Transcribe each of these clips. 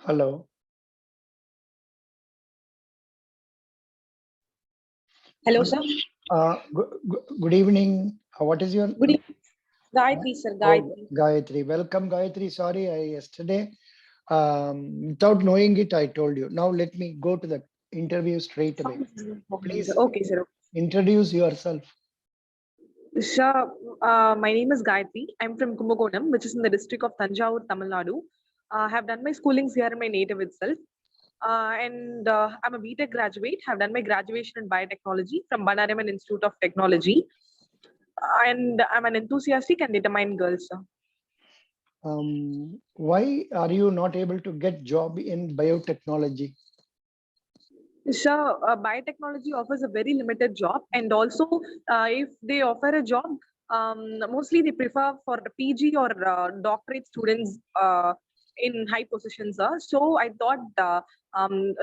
Hello. Hello, sir. Good evening. What is your Good evening. Gayatri, sir. Gayatri. Gayatri? Welcome, Gayatri. Sorry, yesterday, without knowing it, I told you. Now let me go to the interview straight away. Please Okay, sir. introduce yourself. Sir, my name is Gayatri. I'm from Kumbakonam, which is in the district of Tanjavur, Tamil Nadu. I have done my schoolings here in my native itself. And I'm a BTech graduate. Have done my graduation in biotechnology from Banaraman Institute of Technology. And I'm an enthusiastic and determined girl, sir. Why are you not able to get job in biotechnology? Sure, biotechnology offers a very limited job, and also if they offer a job, mostly they prefer for the PG or doctorate students in high positions. So I thought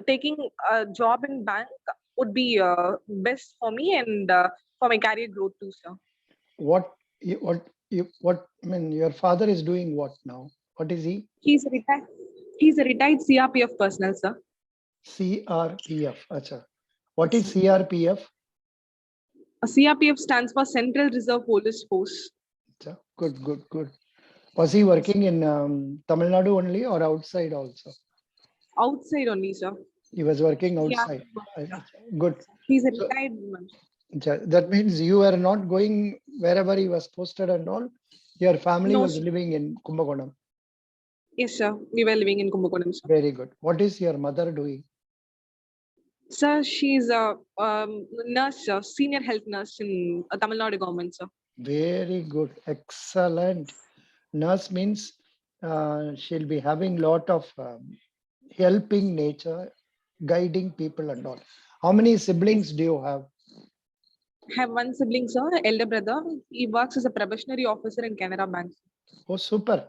taking a job in bank would be best for me and for my career growth too, sir. What I mean, your father is doing what now? What is he? He's a retired CRPF personnel, sir. CRPF. Acha. What is CRPF? CRPF stands for Central Reserve Police Force. Good. Was he working in Tamil Nadu only or outside also? Outside only, sir. He was working outside. Yeah. Good. He's a retired man. That means you were not going wherever he was posted and all. Your family was living in Kumbakonam. Yes, sir. We were living in Kumbakonam, sir. Very good. What is your mother doing? Sir, she's a nurse, sir, senior health nurse in Tamil Nadu government, sir. Very good. Excellent. Nurse means she'll be having lot of helping nature, guiding people and all. How many siblings do you have? I have one sibling, sir, elder brother. He works as a probationary officer in Canara Bank. Oh, super.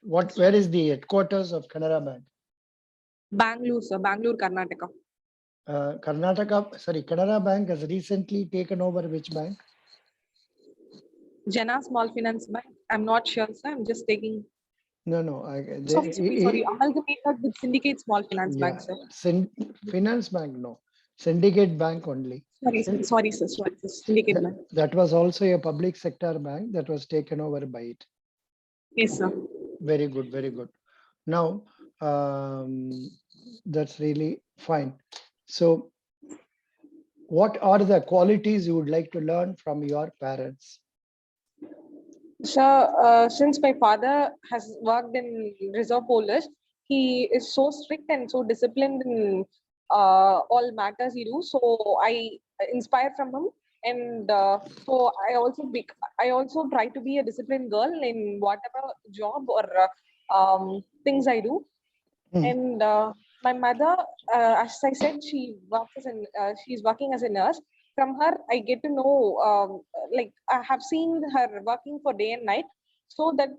Where is the headquarters of Canara Bank? Bangalore, sir. Bangalore, Karnataka. Canara Bank has recently taken over which bank? Jana Small Finance Bank. I'm not sure, sir. I'm just taking. No. Sorry, amalgamated with Syndicate Small Finance Bank, sir. Finance Bank, no. Syndicate Bank only. Sorry, sir. Syndicate Bank. That was also a public sector bank that was taken over by it. Yes, sir. Very good. Now, that's really fine. So, what are the qualities you would like to learn from your parents? Sir, since my father has worked in Reserve Police, he is so strict and so disciplined in all matters he do. So I inspire from him, and so I also try to be a disciplined girl in whatever job or things I do. And my mother, as I said, she's working as a nurse. From her, I get to know, like I have seen her working for day and night. So that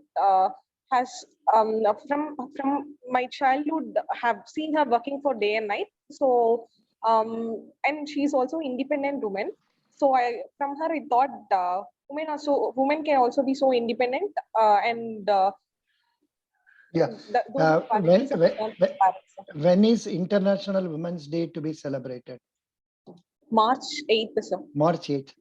has from my childhood, have seen her working for day and night. So and she's also independent woman. So from her I thought women can also be so independent and. Yeah. When is International Women's Day to be celebrated? March 8th, sir. March 8th.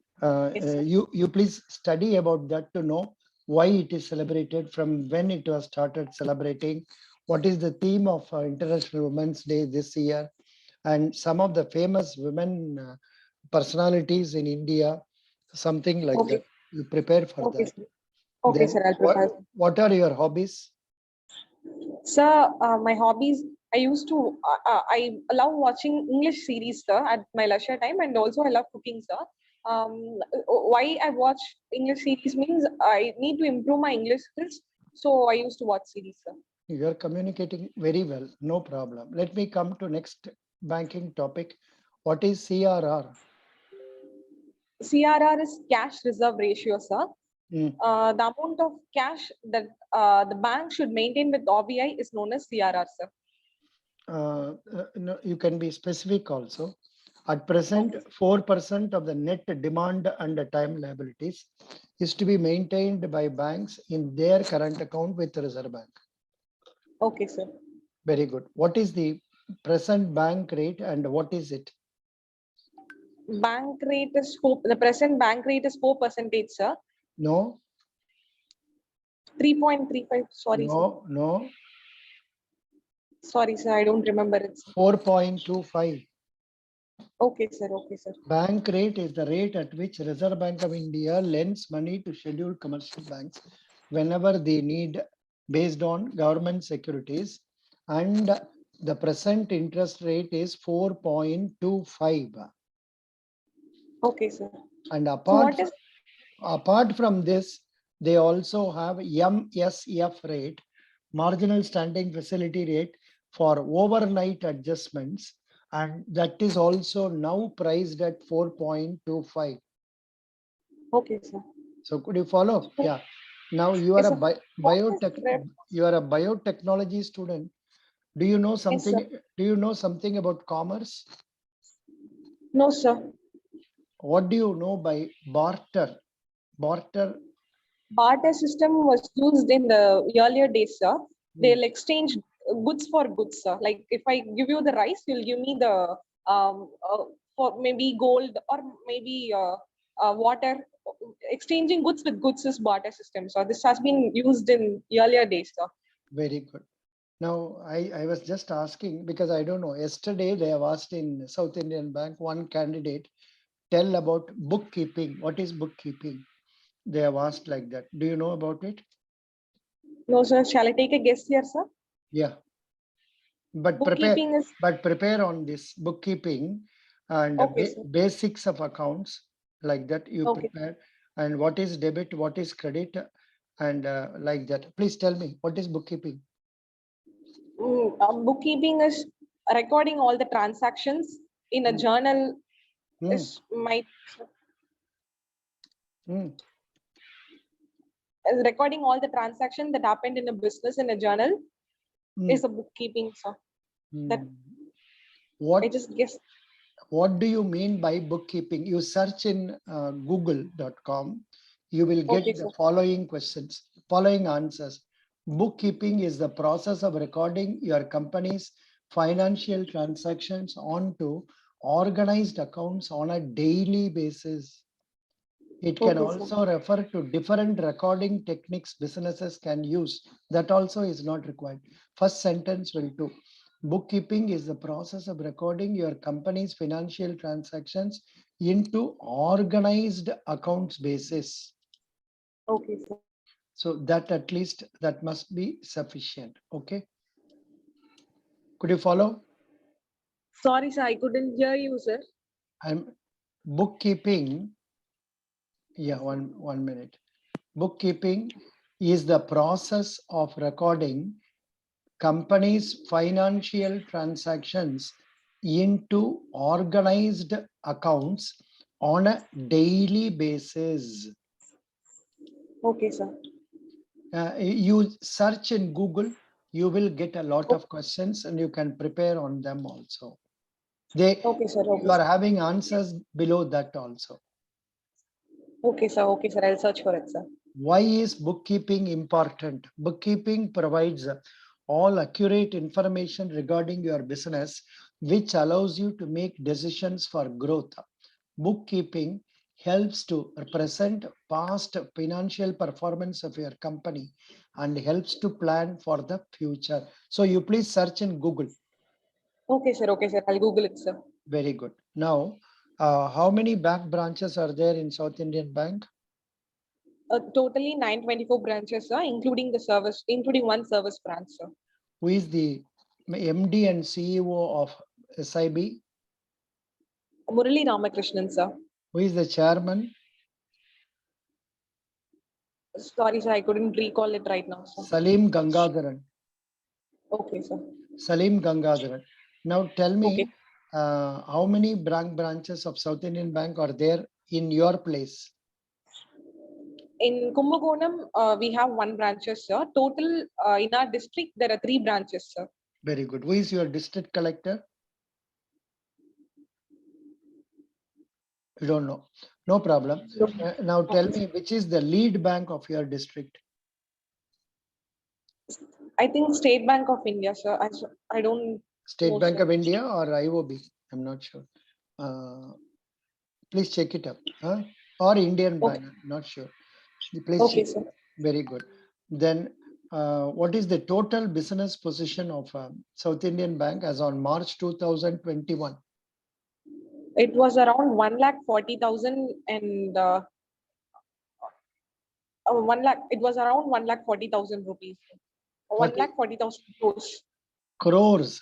Yes, you please study about that to know why it is celebrated, from when it was started celebrating, what is the theme of International Women's Day this year, and some of the famous women personalities in India, something like that. You prepare for that. Sir. Okay, then, sir, I'll prepare. What are your hobbies? Sir, my hobbies, I love watching English series, sir, at my leisure time, and also I love cooking, sir. Why I watch English series means I need to improve my English skills, so I used to watch series, sir. You are communicating very well, no problem. Let me come to next banking topic. What is CRR? CRR is cash reserve ratio, sir. The amount of cash that the bank should maintain with RBI is known as CRR, sir. No, you can be specific also. At present, 4% of the net demand and time liabilities is to be maintained by banks in their current account with the Reserve Bank. Okay, sir. Very good. What is the present bank rate and what is it? Bank rate is 4, the present bank rate is 4%, sir. No, 3.35, sorry, sir. no, Sorry, sir, I don't remember it. 4.25. Okay, sir, okay, sir. Bank rate is the rate at which Reserve Bank of India lends money to scheduled commercial banks whenever they need based on government securities, and the present interest rate is 4.25. Okay, sir. And So what is, apart from this, they also have MSF rate, marginal standing facility rate, for overnight adjustments, and that is also now priced at 4.25. okay, sir. So could you follow? So, Yeah. Now you are yes, a sir. What is rep? you are a biotechnology student. Do you know Yes, sir. something? Do you know something about commerce? No, sir. What do you know by barter? Barter. Barter system was used in the earlier days, sir. Hmm. They'll exchange goods for goods, sir. Like if I give you the rice, you'll give me the for maybe gold or maybe water. Exchanging goods with goods is barter system. So this has been used in earlier days, sir. Very good. Now, I was just asking because I don't know. Yesterday, they have asked in South Indian Bank, one candidate, tell about bookkeeping. What is bookkeeping? They have asked like that. Do you know about it? No, sir. Shall I take a guess here, sir? Yeah. But Bookkeeping is prepare on this bookkeeping and okay, sir. basics of accounts like that you Okay. prepare, and what is debit, what is credit, and like that. Please tell me, what is bookkeeping? Bookkeeping is recording all the transactions in a journal. Hmm. Is my Hmm. recording all the transactions that happened in a business in a journal Hmm. is a bookkeeping, sir. That What I just guess. What do you mean by bookkeeping? You search in google.com, you will get Okay, the sir. following questions, following answers. Bookkeeping is the process of recording your company's financial transactions onto organized accounts on a daily basis. It can Okay, sir. also refer to different recording techniques businesses can use. That also is not required. First sentence will do. Bookkeeping is the process of recording your company's financial transactions into organized accounts basis. Okay, sir. So that at least that must be sufficient. Okay. Could you follow? Sorry, sir. I couldn't hear you, sir. I'm bookkeeping. Yeah, one minute. Bookkeeping is the process of recording companies' financial transactions into organized accounts on a daily basis. Okay, sir. You search in Google, you will get a lot of questions and you can prepare on them also. Okay, sir. Okay, You are having answers below that also. okay, sir. Okay, sir. I'll search for it, sir. Why is bookkeeping important? Bookkeeping provides all accurate information regarding your business, which allows you to make decisions for growth. Bookkeeping helps to represent past financial performance of your company and helps to plan for the future. So you please search in Google. Okay, sir. Okay, sir. I'll Google it, sir. Very good. Now, how many bank branches are there in South Indian Bank? Totally 924 branches, sir, including the service, including one service branch, sir. Who is the MD and CEO of SIB? Murali Ramakrishnan, sir. Who is the chairman? Sorry, sir. I couldn't recall it right now, sir. Salim Gangadharan. Okay, sir. Salim Gangadharan. Now tell me, Okay. how many branches of South Indian Bank are there in your place? In Kumbakonam, we have one branch, sir. Total in our district, there are 3 branches, sir. Very good. Who is your district collector? You don't know. No problem. Now tell me, which is the lead bank of your district? I think State Bank of India, sir. I don't State know, Bank sir. of India or IOB? I'm not sure. Please check it up. Huh? Or Indian Okay, Bank, not sure. Please okay, check. sir. Very good. Then what is the total business position of South Indian Bank as on March 2021? It was around 1,40,000 and 1 lakh. It was around 1,40,000 rupees. 40 1,40,000 crores. crores,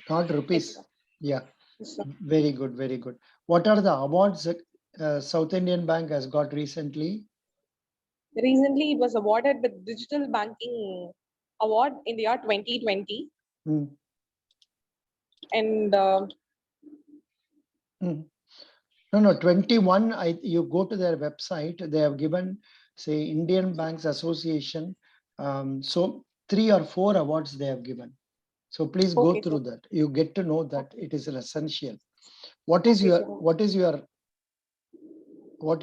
not Yes, rupees. sir. Yeah, Yes, sir. very good, very good. What are the awards that South Indian Bank has got recently? Recently, it was awarded with Digital Banking Award in the year 2020, Hmm. and Hmm. No, 21. You go to their website, they have given, say, Indian Banks Association. So 3 or 4 awards they have given. So please go okay, sir. through that. You get to know that it is an essential. What is Okay, your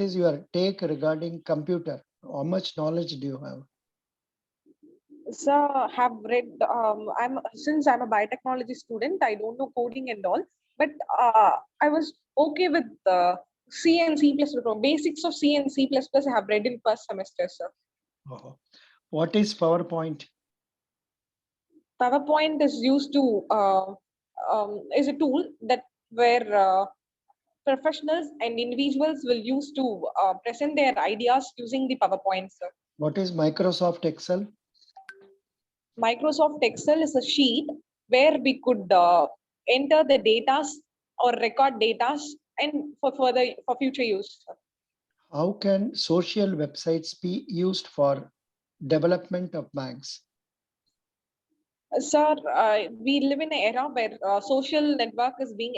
sir. take regarding computer? How much knowledge do you have? Sir, have read. Since I'm a biotechnology student, I don't know coding and all, but I was okay with C and C plus plus. Basics of C and C plus plus. I have read in first semester, sir. Oh. What is PowerPoint? PowerPoint is used to is a tool that where professionals and individuals will use to present their ideas using the PowerPoint, sir. What is Microsoft Excel? Microsoft Excel is a sheet where we could enter the data or record data and for future use. How can social websites be used for development of banks? Sir, we live in an era where social network is being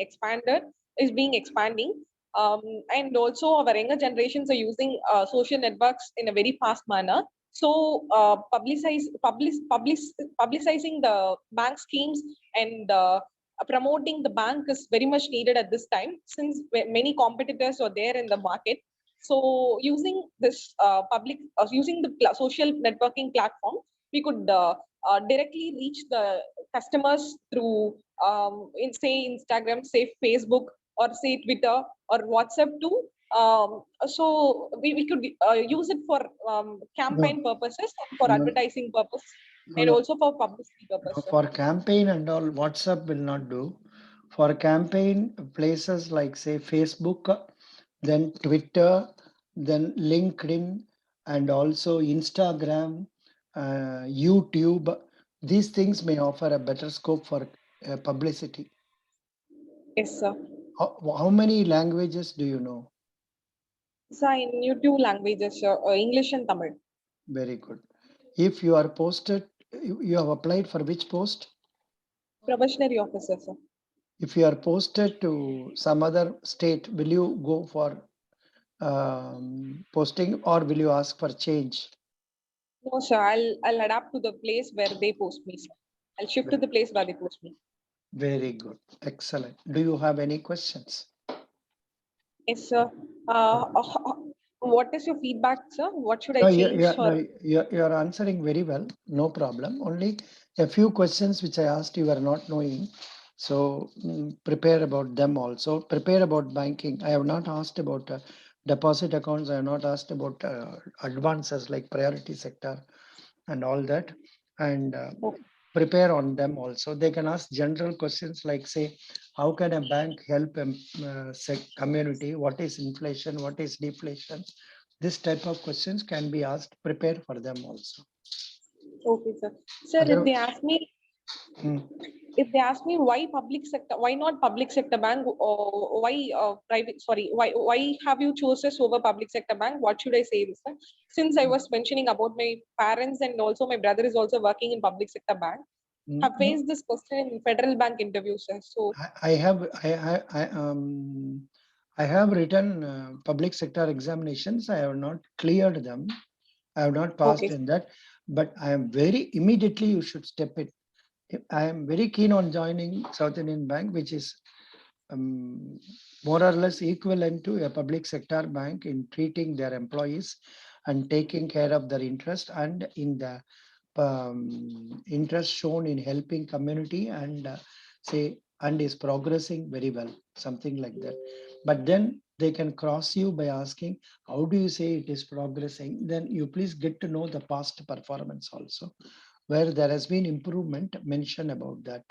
expanding, um, and also our younger generations are using social networks in a very fast manner. So, publicizing the bank schemes and promoting the bank is very much needed at this time, since many competitors are there in the market. So, using this using the social networking platform, we could directly reach the customers through say Instagram, say Facebook, or say Twitter or WhatsApp too. We could use it for No, campaign purposes and for no, advertising purpose, no, and no. also for publicity No, purpose. for campaign and all, WhatsApp will not do. For campaign, places like say Facebook, then Twitter, then LinkedIn, and also Instagram, YouTube. These things may offer a better scope for publicity. Yes, sir. How many languages do you know? So I knew two languages, English and Tamil. Very good. If you are posted, you have applied for which post? Probationary officer, sir. If you are posted to some other state, will you go for posting or will you ask for change? No, sir. I'll adapt to the place where they post me, sir. I'll shift to the place where they post me. Very good. Excellent. Do you have any questions? Yes, sir. What is your feedback, sir? What should I No, change for? you're answering very well. No problem. Only a few questions which I asked you are not knowing. So prepare about them also. Prepare about banking. I have not asked about deposit accounts. I have not asked about advances like priority sector and all that. And Okay. prepare on them also. They can ask general questions like say, how can a bank help a community? What is inflation? What is deflation? This type of questions can be asked. Prepare for them also. Okay, sir. Sir, Other, hmm, if they ask me why public sector, why not public sector bank, or why private? Sorry, why have you chooses over public sector bank? What should I say, this, sir? Since I was mentioning about my parents and also my brother is also working in public sector bank, have no, faced this question in federal bank interviews, sir. So I have written public sector examinations. I have not cleared them. I have not passed okay, in that, but I am very immediately you should step it. I am very keen on joining South Indian Bank, which is more or less equivalent to a public sector bank in treating their employees and taking care of their interest and in the interest shown in helping community and say, and is progressing very well, something like that. But then they can cross you by asking, how do you say it is progressing? Then you please get to know the past performance also, where there has been improvement, mention about that.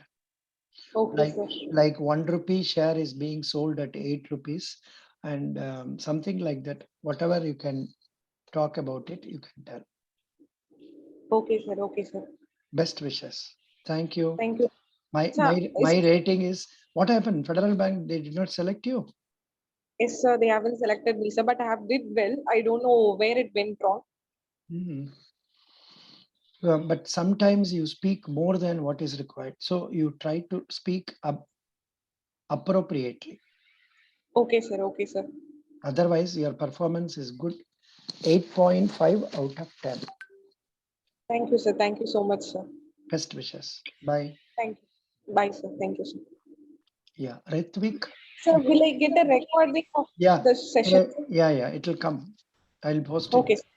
Okay, sir. Like 1 rupee share is being sold at 8 rupees and something like that. Whatever you can talk about it, you can tell. Okay, sir. Okay, sir. Best wishes. Thank you. Thank you. My Sir, my rating is, what happened? Federal Bank, they did not select you. yes, sir, they haven't selected me, sir, but I have did well. I don't know where it went wrong. Mhm. But sometimes you speak more than what is required. So you try to speak appropriately. Okay, sir. Okay, sir. Otherwise, your performance is good. 8.5 out of 10. Thank you, sir. Thank you so much, sir. Best wishes. Bye. Thank you. Bye, sir. Thank you, sir. Yeah. Ritvik. Sir, will I get a recording of Yeah. the session? Yeah. It will come. I'll post it. Okay, sir.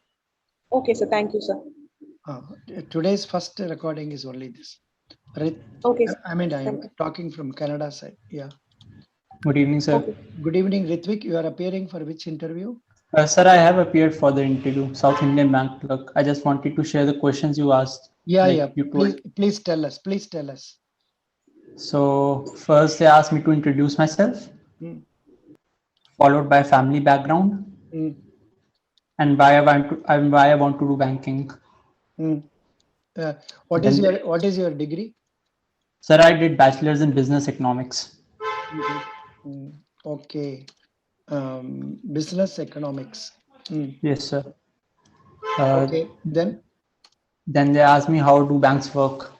Okay, sir. Thank you, sir. Today's first recording is only this. Okay, sir. I mean, I am Thank you. talking from Canada side. Yeah. Good evening, sir. Okay. Good evening, Ritvik. You are appearing for which interview? Sir, I have appeared for the interview, South Indian Bank Clerk. I just wanted to share the questions you asked. Yeah. You told. Please tell us. Please tell us. So first, they asked me to introduce myself, Mm, followed by family background, mm, and why I want to do banking. mm. What Then, is your degree? sir, I did bachelor's in business economics. Mhm. Okay. Business economics. Yes, sir. Uh, Okay. Then. then they asked me how do banks work,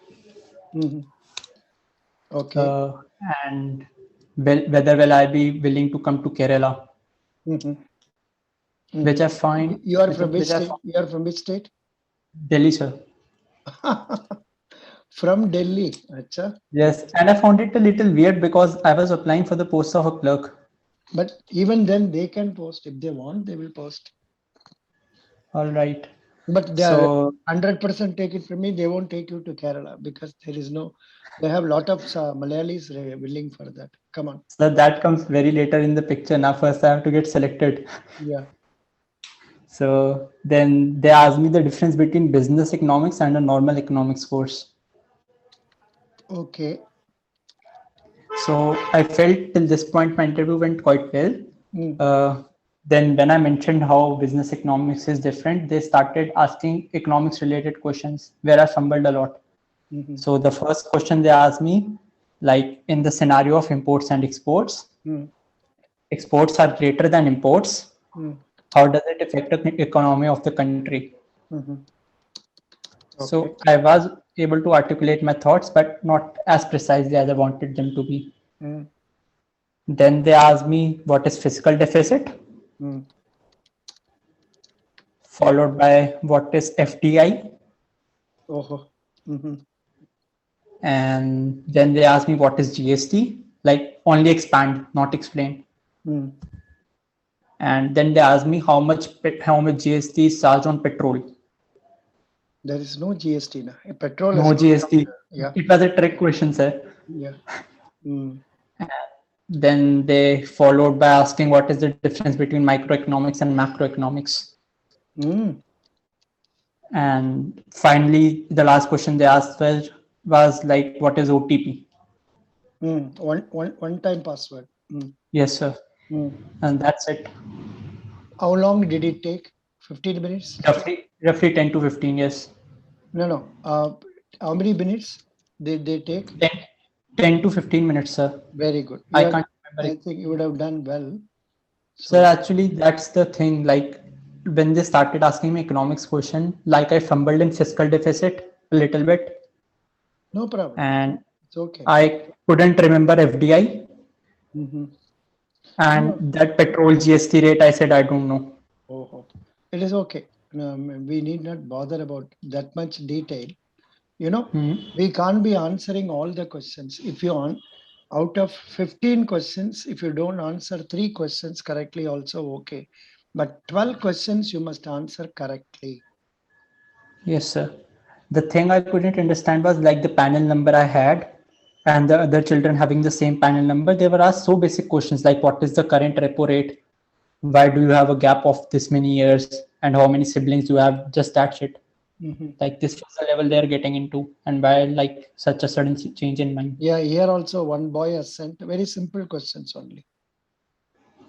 Mhm. Okay. and whether will I be willing to come to Kerala, Mhm. which I Mhm. find, You are which, from which which I state? found You are from which state? Delhi, sir. From Delhi. Acha. Yes, and I found it a little weird because I was applying for the post of a clerk. But even then, they can post if they want. They will post. All right. But they are So 100% take it from me. They won't take you to Kerala because there is no. They have a lot of Malayalis willing for that. Come on. that comes very later in the picture. Now first I have to get selected. Yeah. So then they asked me the difference between business economics and a normal economics course. Okay. So I felt till this point my interview went quite well. Mm. Then when I mentioned how business economics is different, they started asking economics related questions where I fumbled a lot. Mhm. So the first question they asked me, like in the scenario of imports and exports, Mm. exports are greater than imports. Mm. How does it affect the economy of the country? Mhm. Okay. So I was able to articulate my thoughts, but not as precisely as I wanted them to be. Mm. Then they asked me what is fiscal deficit, Mm. followed by what is FDI, Oh. Mhm. and then they asked me what is GST, like only expand, not explain. Mm. And then they asked me how much GST is charged on petrol. There is no GST now. Petrol has No gone down. GST. Yeah. It was a trick question, sir. Yeah. Mm. Then they followed by asking what is the difference between microeconomics and macroeconomics. Mm. And finally, the last question they asked was like, what is OTP? Mm. One time password. Mm. Yes, sir. Mm. And that's it. How long did it take? 15 minutes? Roughly 10 to 15 years. No. How many minutes did they take? 10 to 15 minutes, sir. Very good. I Yeah, can't remember I it. think you would have done well. Sir, So actually, that's the thing. Like, when they started asking me economics question, like I fumbled in fiscal deficit a little bit, no problem. and It's okay. I couldn't remember FDI, Mm-hmm. No. and that petrol GST rate, I said, I don't know. Oh, it is okay. We need not bother about that much detail. Hmm. We can't be answering all the questions. If you out of 15 questions, if you don't answer 3 questions correctly, also okay. But 12 questions you must answer correctly. Yes, sir. The thing I couldn't understand was like the panel number I had and the other children having the same panel number. They were asked so basic questions like what is the current repo rate? Why do you have a gap of this many years? And how many siblings do you have? Just that shit. Like this was the level they're getting into, and why like such a sudden change in mind. Yeah, here also one boy has sent very simple questions only.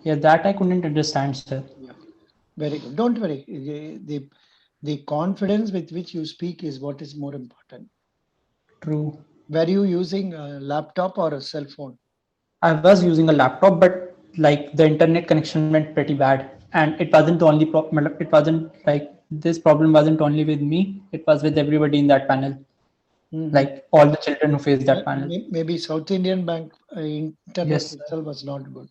Yeah, that I couldn't understand, sir. Yeah, very good. Don't worry. The confidence with which you speak is what is more important. True. Were you using a laptop or a cell phone? I was using a laptop, but like the internet connection went pretty bad, and it wasn't the only problem. It wasn't like this problem wasn't only with me. It was with everybody in that panel. Like all the children who faced that panel. Maybe South Indian Bank internet Yes, sir. itself was not good.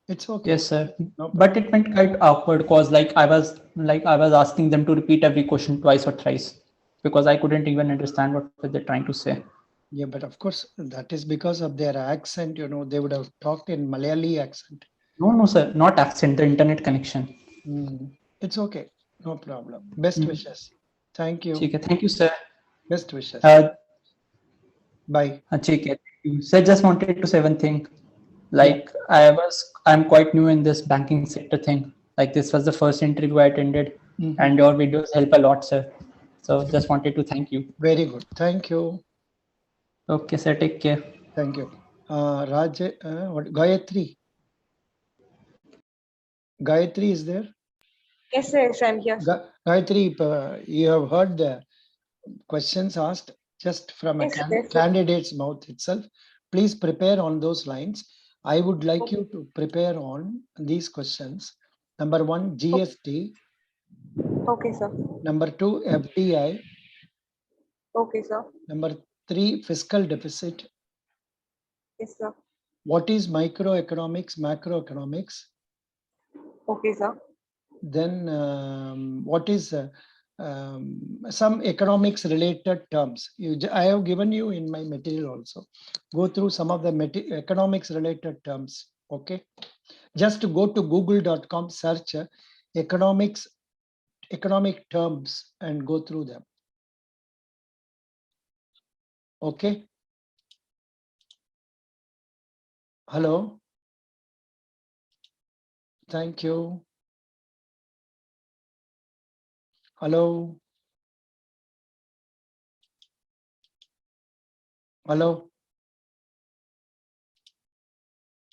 It's okay. Yes, sir. No problem. But it went quite awkward because I was asking them to repeat every question twice or thrice because I couldn't even understand what were they trying to say. Yeah, but of course, that is because of their accent. They would have talked in Malayali accent. No, sir, not accent, the internet connection. It's okay. No problem. Best wishes. Thank you. Okay, thank you, sir. Best wishes. Bye. Okay, sir, just wanted to say one thing. Like I'm quite new in this banking sector thing. Like this was the first interview I attended, and your videos help a lot, sir. So just wanted to thank you. Very good. Thank you. Okay, sir, take care. Thank you. What Gayatri? Gayatri is there? Yes, yes, I'm here. Gayatri, you have heard the questions asked just from a candidate's mouth itself. Please prepare on those lines. I would like you to prepare on these questions. Number 1, GST. Okay, sir. Number 2, FDI. Okay, sir. Number 3, fiscal deficit. Yes, sir. What is microeconomics, macroeconomics? Okay, sir. Then what is some economics related terms? I have given you in my material also. Go through some of the economics related terms. Okay. Just to go to google.com, search economic terms and go through them. Okay. Hello. Thank you. Hello. Hello.